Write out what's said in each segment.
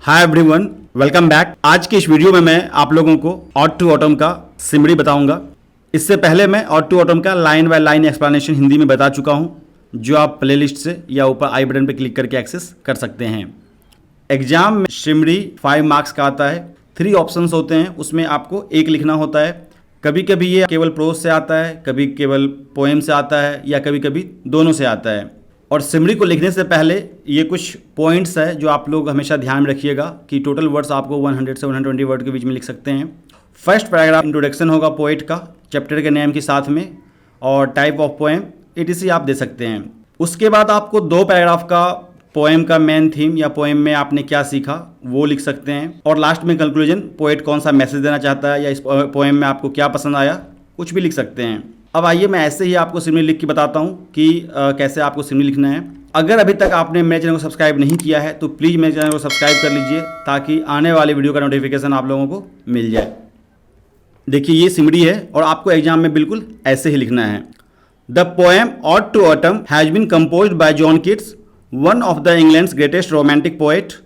Hi everyone, welcome back. आज की इस वीडियो में मैं आप लोगों को ऑड टू ऑटम का सिमरी बताऊंगा। इससे पहले मैं ऑड टू ऑटम का line by line explanation Hindi में बता चुका हूं, जो आप प्लेलिस्ट से या ऊपर आई बटन पर क्लिक करके एक्सेस कर सकते हैं। एग्जाम में सिमरी 5 मार्क्स का आता है। 3 ऑप्शंस होते हैं, उसमें आपको एक लिखना होता है। कभी कभी ये केवल प्रोज से आता है, कभी केवल पोएम से आता है, या कभी कभी दोनों से आता है। और सिमरी को लिखने से पहले ये कुछ पॉइंट्स है जो आप लोग हमेशा ध्यान में रखिएगा कि टोटल वर्ड्स आपको 100 से 120 वर्ड के बीच में लिख सकते हैं। फर्स्ट पैराग्राफ इंट्रोडक्शन होगा पोएट का, चैप्टर के नेम के साथ में, और टाइप ऑफ पोएम etc आप दे सकते हैं। उसके बाद आपको 2 पैराग्राफ का पोएम का मेन थीम या पोएम में आपने क्या सीखा वो लिख सकते हैं। और लास्ट में कंक्लूजन, पोएट कौन सा मैसेज देना चाहता है या इस पोएम में आपको क्या पसंद आया, कुछ भी लिख सकते हैं। अब आइए मैं ऐसे ही आपको सिमरी लिख के बताता हूँ कि कैसे आपको सिमरी लिखना है। अगर अभी तक आपने मेरे चैनल को सब्सक्राइब नहीं किया है तो प्लीज़ मेरे चैनल को सब्सक्राइब कर लीजिए, ताकि आने वाले वीडियो का नोटिफिकेशन आप लोगों को मिल जाए। देखिए ये सिमरी है और आपको एग्जाम में बिल्कुल ऐसे ही लिखना है। The poem ode to autumn has been composed by John Keats, one of the England's greatest romantic poet.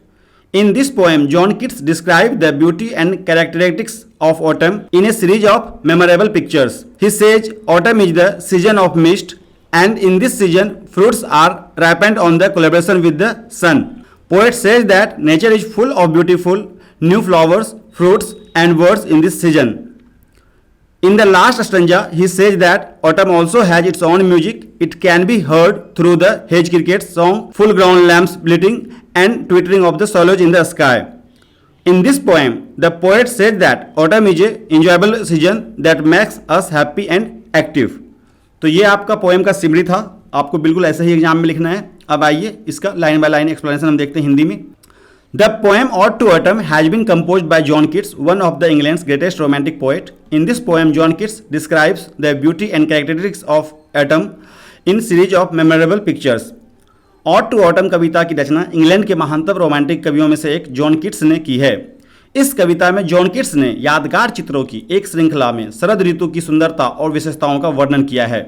In this poem, John Keats described the beauty and characteristics of autumn in a series of memorable pictures. He says autumn is the season of mist, and in this season, fruits are ripened on the collaboration with the sun. Poet says that nature is full of beautiful new flowers, fruits, and birds in this season. In the last stanza, he says that autumn also has its own music. It can be heard through the hedge cricket's song, full-grown lambs bleating, and twittering of the swallows in the sky. In this poem, the poet says that autumn is an enjoyable season that makes us happy and active. तो ये आपका poem का सिमरी था। आपको बिल्कुल ऐसे ही exam में लिखना है। अब आइए इसका लाइन बाय लाइन एक्सप्लेनेशन हम देखते हैं हिंदी में। The poem Ode to Autumn has been composed by John Keats, one of the England's greatest romantic poet. In this poem, John Keats describes the beauty and characteristics of autumn in series of memorable pictures. Ode to Autumn कविता की रचना England के महानतम romantic कवियों में से एक John Keats ने की है। इस कविता में जॉन कीट्स ने यादगार चित्रों की एक श्रृंखला में शरद ऋतु की सुंदरता और विशेषताओं का वर्णन किया है।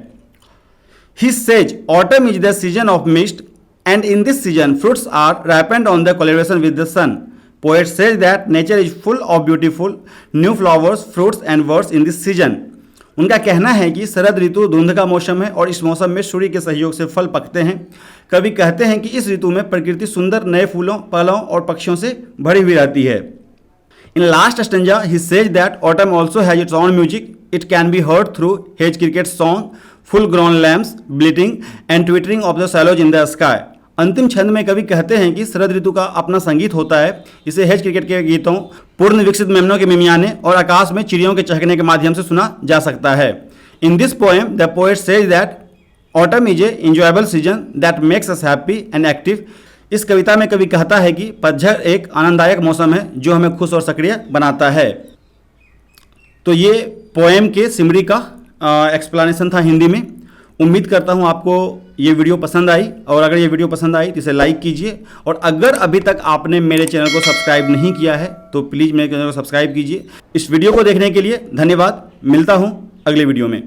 He says autumn is the season of mist, and in this season fruits are ripened on the collaboration with the sun. Poet says that nature is full of beautiful new flowers, fruits and birds in this season. उनका कहना है कि शरद ऋतु धुंध का मौसम है और इस मौसम में सूर्य के सहयोग से फल पकते हैं। कवि कहते हैं कि इस ऋतु में प्रकृति सुंदर नए फूलों, फलों और पक्षियों से भरी हुई रहती है। In last stanza, he says that autumn also has its own music. It can be heard through hedge cricket's song, full-grown lambs bleating, and twittering of the swallows in the sky. अंतिम छंद में कवि कहते हैं कि शरद ऋतु का अपना संगीत होता है। इसे हेज क्रिकेट के गीतों, पूर्ण विकसित मेमनों के मिमियाने और आकाश में चिड़ियों के चहकने के माध्यम से सुना जा सकता है। In this poem the poet says that autumn is a enjoyable season that makes us happy and active. इस कविता में कवि कहता है कि पतझड़ एक आनंददायक मौसम है जो हमें खुश और सक्रिय बनाता है। तो ये पोएम के सिमरी का एक्सप्लेनेशन था हिंदी में। उम्मीद करता हूँ आपको ये वीडियो पसंद आई, और अगर ये वीडियो पसंद आई तो इसे लाइक कीजिए। और अगर अभी तक आपने मेरे चैनल को सब्सक्राइब नहीं किया है तो प्लीज़ मेरे चैनल को सब्सक्राइब कीजिए। इस वीडियो को देखने के लिए धन्यवाद। मिलता हूँ अगले वीडियो में।